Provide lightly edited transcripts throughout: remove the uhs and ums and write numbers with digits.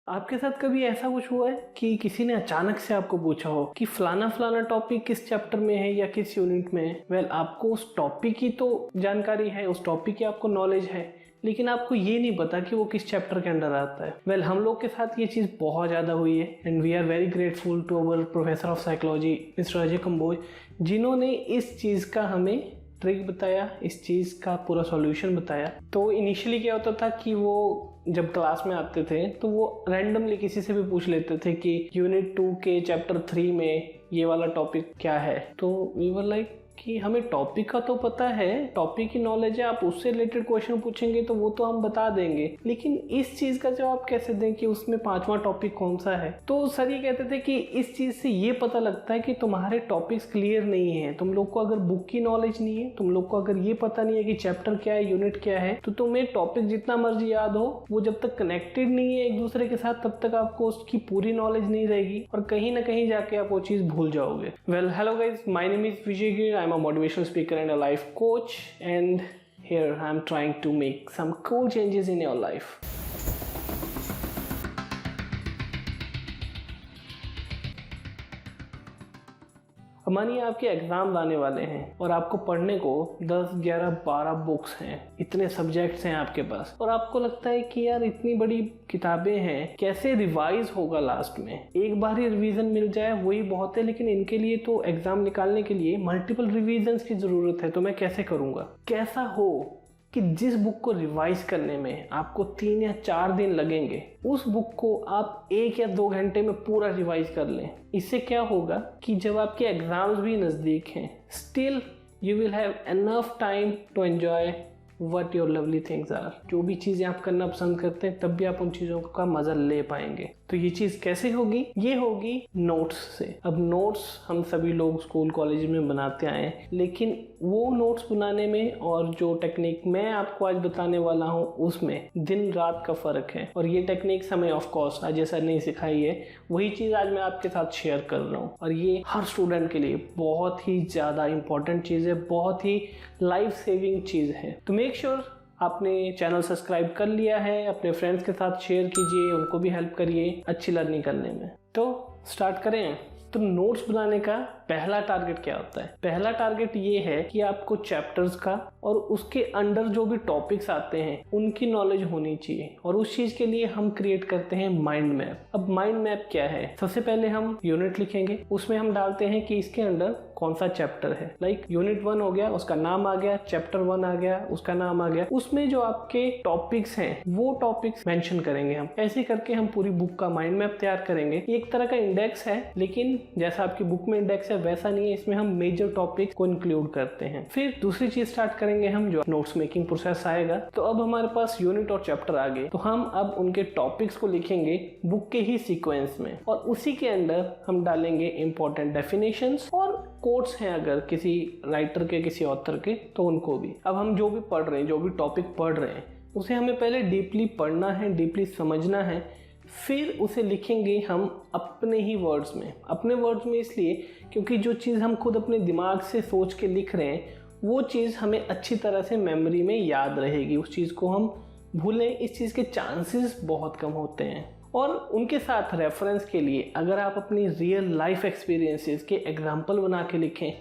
आपके साथ कभी ऐसा कुछ हुआ है कि किसी ने अचानक से आपको पूछा हो कि फलाना फलाना टॉपिक किस चैप्टर में है या किस यूनिट में है? वेल, आपको उस टॉपिक की तो जानकारी है, उस टॉपिक की आपको नॉलेज है, लेकिन आपको ये नहीं पता कि वो किस चैप्टर के अंडर आता है। वेल, हम लोग के साथ ये चीज़ बहुत ज़्यादा हुई है and we are very grateful to our professor of psychology mister Ajay Kamboj, जिन्होंने इस चीज़ का हमें ट्रिक बताया, इस चीज़ का पूरा सॉल्यूशन बताया। तो इनिशियली क्या होता था कि वो जब क्लास में आते थे तो वो रैंडमली किसी से भी पूछ लेते थे कि यूनिट 2 के चैप्टर 3 में ये वाला टॉपिक क्या है। तो वी वर लाइक कि हमें टॉपिक का तो पता है, टॉपिक की नॉलेज है, आप उससे रिलेटेड क्वेश्चन पूछेंगे तो वो तो हम बता देंगे, लेकिन इस चीज़ का जवाब कैसे दें कि उसमें 5वां टॉपिक कौन सा है। तो सर ये कहते थे कि इस चीज़ से ये पता लगता है कि तुम्हारे टॉपिक्स क्लियर नहीं है। तुम लोग को अगर बुक की नॉलेज नहीं है, तुम लोग को अगर ये पता नहीं है कि चैप्टर क्या है, यूनिट क्या है, तो तुम्हें टॉपिक जितना मर्जी याद हो, वो जब तक कनेक्टेड नहीं है एक दूसरे के साथ तब तक आपको उसकी पूरी नॉलेज नहीं रहेगी और कहीं ना कहीं जाके आप वो चीज़ भूल जाओगे। Well, hello guys, my name is Vijay Gir, I am a motivational speaker and a life coach, and here I'm trying to make some cool changes in your life. मानिए आपके एग्जाम आने वाले हैं और आपको पढ़ने को 10, 11, 12 बुक्स हैं, इतने सब्जेक्ट्स हैं आपके पास, और आपको लगता है कि यार इतनी बड़ी किताबें हैं, कैसे रिवाइज होगा लास्ट में। एक बार ही रिवीजन मिल जाए वही बहुत है, लेकिन इनके लिए तो एग्जाम निकालने के लिए मल्टीपल रिवीजन्स की जरूरत है। तो मैं कैसे करूंगा? कैसा हो कि जिस बुक को रिवाइज करने में आपको 3 या 4 दिन लगेंगे, उस बुक को आप 1 या 2 घंटे में पूरा रिवाइज कर लें। इससे क्या होगा कि जब आपके एग्जाम्स भी नज़दीक हैं, still you will have enough time to enjoy what your lovely things are. जो भी चीज़ें आप करना पसंद करते हैं तब भी आप उन चीज़ों का मज़ा ले पाएंगे। तो ये चीज़ कैसे होगी? ये होगी नोट्स से। अब नोट्स हम सभी लोग स्कूल कॉलेज में बनाते आए हैं, लेकिन वो नोट्स बनाने में और जो टेक्निक मैं आपको आज बताने वाला हूँ उसमें दिन रात का फ़र्क है। और ये टेक्निक्स हमें ऑफ कोर्स अजय सर ने सिखाई है, वही चीज़ आज मैं आपके साथ शेयर कर रहा हूँ। और ये हर स्टूडेंट के लिए बहुत ही ज़्यादा इंपॉर्टेंट चीज़ है, बहुत ही लाइफ सेविंग चीज़ है। तो मेक श्योर आपने चैनल सब्सक्राइब कर लिया है, अपने फ्रेंड्स के साथ शेयर कीजिए, उनको भी हेल्प करिए अच्छी लर्निंग करने में। तो स्टार्ट करें। तो नोट्स बनाने का पहला टारगेट क्या होता है? पहला टारगेट ये है कि आपको चैप्टर्स का और उसके अंडर जो भी टॉपिक्स आते हैं उनकी नॉलेज होनी चाहिए, और उस चीज के लिए हम क्रिएट करते हैं माइंड मैप। अब माइंड मैप क्या है? सबसे पहले हम यूनिट लिखेंगे, उसमें हम डालते हैं कि इसके अंडर कौन सा चैप्टर है। लाइक यूनिट 1 हो गया, उसका नाम आ गया, चैप्टर 1 आ गया, उसका नाम आ गया, उसमें जो आपके टॉपिक्स हैं वो टॉपिक्स मेंशन करेंगे हम। ऐसे करके हम पूरी बुक का माइंड मैप तैयार करेंगे। एक तरह का इंडेक्स है, लेकिन जैसा आपकी बुक में इंडेक्स है वैसा नहीं है, इसमें हम मेजर टॉपिक को इंक्लूड करते हैं। फिर दूसरी चीज स्टार्ट करेंगे हम, जो नोट्स मेकिंग प्रोसेस आएगा। तो अब हमारे पास यूनिट और चैप्टर आ गए, तो हम अब उनके टॉपिक्स को लिखेंगे बुक के ही सीक्वेंस में, और उसी के अंदर हम डालेंगे इंपॉर्टेंट डेफिनेशंस और कोट्स हैं अगर किसी राइटर के, किसी ऑथर के, तो उनको भी। अब हम जो भी पढ़ रहे हैं, जो भी टॉपिक पढ़ रहे हैं, उसे हमें पहले डीपली पढ़ना है, डीपली समझना है, फिर उसे लिखेंगे हम अपने ही वर्ड्स में। अपने वर्ड्स में इसलिए क्योंकि जो चीज़ हम खुद अपने दिमाग से सोच के लिख रहे हैं वो चीज़ हमें अच्छी तरह से मेमोरी में याद रहेगी, उस चीज़ को हम भूलें इस चीज़ के चांसेस बहुत कम होते हैं। और उनके साथ रेफरेंस के लिए अगर आप अपनी रियल लाइफ एक्सपीरियंसेस के एग्जाम्पल बना के लिखें,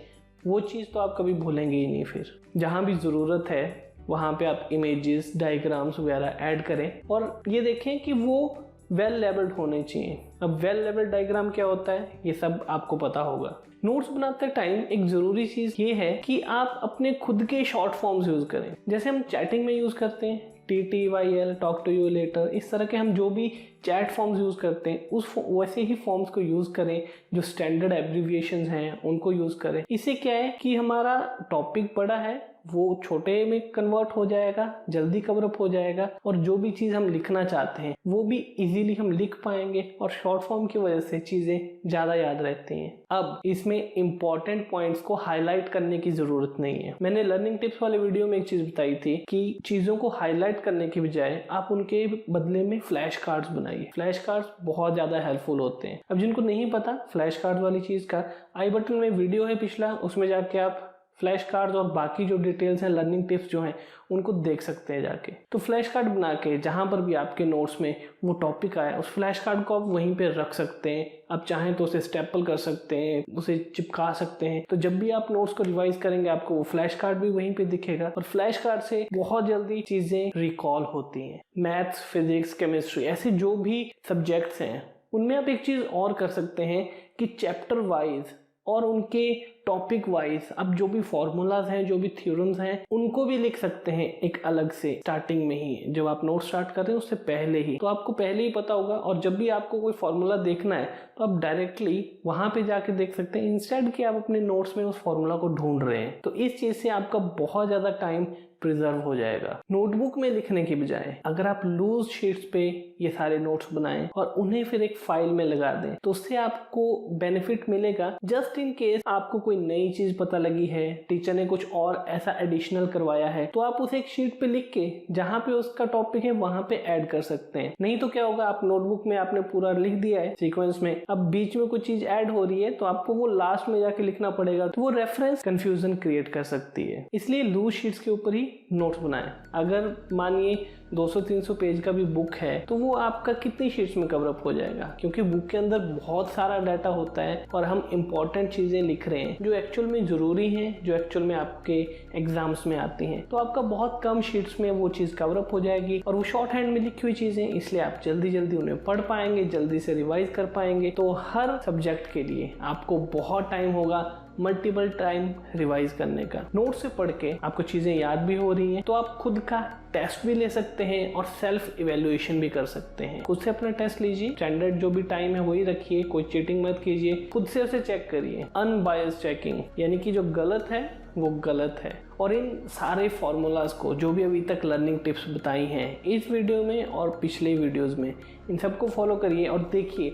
वो चीज़ तो आप कभी भूलेंगे ही नहीं। फिर जहाँ भी ज़रूरत है वहाँ पे आप इमेजेस, डायग्राम्स वगैरह ऐड करें, और ये देखें कि वो वेल लेवल्ड होने चाहिए। अब वेल लेवल्ड डायग्राम क्या होता है ये सब आपको पता होगा। नोट्स बनाते टाइम एक जरूरी चीज ये है कि आप अपने खुद के शॉर्ट फॉर्म्स यूज करें। जैसे हम चैटिंग में यूज करते हैं TTYL, talk to you later, इस तरह के हम जो भी चैट फॉर्म्स यूज करते हैं उस वैसे ही फॉर्म्स को यूज करें। जो स्टैंडर्ड एब्रिविएशंस हैं उनको यूज करें। इससे क्या है कि हमारा टॉपिक बड़ा है वो छोटे में कन्वर्ट हो जाएगा, जल्दी कवर अप हो जाएगा, और जो भी चीज हम लिखना चाहते हैं वो भी इजीली हम लिख पाएंगे, और शॉर्ट फॉर्म की वजह से चीजें ज्यादा याद रहती हैं। अब इसमें इंपॉर्टेंट पॉइंट्स को हाईलाइट करने की जरूरत नहीं है। मैंने लर्निंग टिप्स वाले वीडियो में एक चीज बताई थी कि चीजों को हाईलाइट करने के बजाय आप उनके बदले में फ्लैश कार्ड्स बनाइए। फ्लैश कार्ड्स बहुत ज्यादा हेल्पफुल होते हैं। अब जिनको नहीं पता फ्लैश कार्ड वाली चीज का, आई बटन में वीडियो है पिछला, उसमें जाके आप फ्लैश कार्ड्स और बाकी जो डिटेल्स हैं, लर्निंग टिप्स जो हैं, उनको देख सकते हैं जाके। तो फ्लैश कार्ड बना के जहाँ पर भी आपके नोट्स में वो टॉपिक आया, उस फ्लैश कार्ड को आप वहीं पे रख सकते हैं। आप चाहें तो उसे स्टेपल कर सकते हैं, उसे चिपका सकते हैं। तो जब भी आप नोट्स को रिवाइज करेंगे आपको वो फ्लैश कार्ड भी वहीं पे दिखेगा, और फ्लैश कार्ड से बहुत जल्दी चीजें रिकॉल होती हैं। मैथ्स, फिजिक्स, केमिस्ट्री, ऐसे जो भी सब्जेक्ट्स हैं उनमें आप एक चीज और कर सकते हैं कि चैप्टर वाइज और उनके टॉपिक वाइज अब जो भी फॉर्मूलाज हैं, जो भी थ्योरम्स हैं, उनको भी लिख सकते हैं एक अलग से स्टार्टिंग में ही। जब आप नोट स्टार्ट कर रहे हैं उससे पहले ही, तो आपको पहले ही पता होगा। और जब भी आपको कोई फॉर्मूला देखना है तो आप डायरेक्टली वहां पे जाके देख सकते हैं, इंस्टेड कि आप अपने नोट्स में उस फॉर्मूला को ढूंढ रहे हैं। तो इस चीज से आपका बहुत ज्यादा टाइम प्रिजर्व हो जाएगा। नोटबुक में लिखने के बजाय अगर आप लूज शीट्स पे ये सारे नोट्स बनाएं और उन्हें फिर एक फाइल में लगा दें, तो उससे आपको बेनिफिट मिलेगा। जस्ट इन केस आपको कोई नई चीज पता लगी है, टीचर ने कुछ और ऐसा एडिशनल करवाया है, तो आप उसे एक शीट पे लिख के जहां पे उसका टॉपिक है वहां पे ऐड कर सकते हैं। नहीं तो क्या होगा, आप नोटबुक में आपने पूरा लिख दिया है सीक्वेंस में, अब बीच में कोई चीज ऐड हो रही है तो आपको वो लास्ट में जाके लिखना पड़ेगा, तो वो रेफरेंस कंफ्यूजन क्रिएट कर सकती है। इसलिए लूज शीट्स के ऊपर ही नोट्स बनाएं। अगर मानिए 200-300 पेज का भी बुक है तो वो आपका कितनी शीट्स में कवर अप हो जाएगा, क्योंकि बुक के अंदर बहुत सारा डाटा होता है और हम इंपॉर्टेंट चीजें लिख रहे हैं जो एक्चुअल में जरूरी हैं, जो एक्चुअल में आपके एग्जाम्स में आती हैं। तो आपका बहुत कम शीट्स में वो चीज कवर अप हो जाएगी, और वो शॉर्ट हैंड में लिखी हुई चीजें, इसलिए आप जल्दी जल्दी उन्हें पढ़ पाएंगे, जल्दी से रिवाइज कर पाएंगे। तो हर सब्जेक्ट के लिए आपको बहुत टाइम होगा, मल्टीपल टाइम रिवाइज करने का। नोट से पढ़ के आपको चीजें याद भी हो रही हैं, तो आप खुद का टेस्ट भी ले सकते हैं और सेल्फ इवेल्युएशन भी कर सकते हैं। खुद से अपना टेस्ट लीजिए, स्टैंडर्ड जो भी टाइम है वही रखिए, कोई चीटिंग मत कीजिए, खुद से उसे चेक करिए। अनबायस्ड चेकिंग, यानी कि जो गलत है वो गलत है। और इन सारे फॉर्मूलाज को जो भी अभी तक लर्निंग टिप्स बताई हैं इस वीडियो में और पिछले वीडियोज में, इन सबको फॉलो करिए और देखिए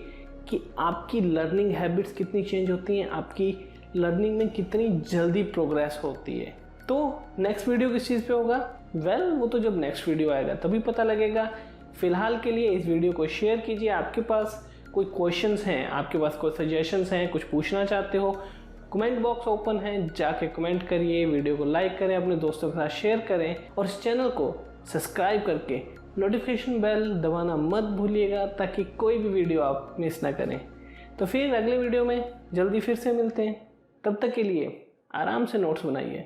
कि आपकी लर्निंग हैबिट्स कितनी चेंज होती हैं, आपकी लर्निंग में कितनी जल्दी प्रोग्रेस होती है। तो नेक्स्ट वीडियो किस चीज़ पे होगा? वो तो जब नेक्स्ट वीडियो आएगा तभी पता लगेगा। फिलहाल के लिए इस वीडियो को शेयर कीजिए। आपके पास कोई क्वेश्चंस हैं, आपके पास कोई सजेशंस हैं, कुछ पूछना चाहते हो, कमेंट बॉक्स ओपन है, जाके कमेंट करिए, वीडियो को लाइक करें, अपने दोस्तों के साथ शेयर करें और इस चैनल को सब्सक्राइब करके नोटिफिकेशन बेल दबाना मत भूलिएगा, ताकि कोई भी वीडियो आप मिस ना करें। तो फिर अगले वीडियो में जल्दी फिर से मिलते हैं। तब तक के लिए आराम से नोट्स बनाइए।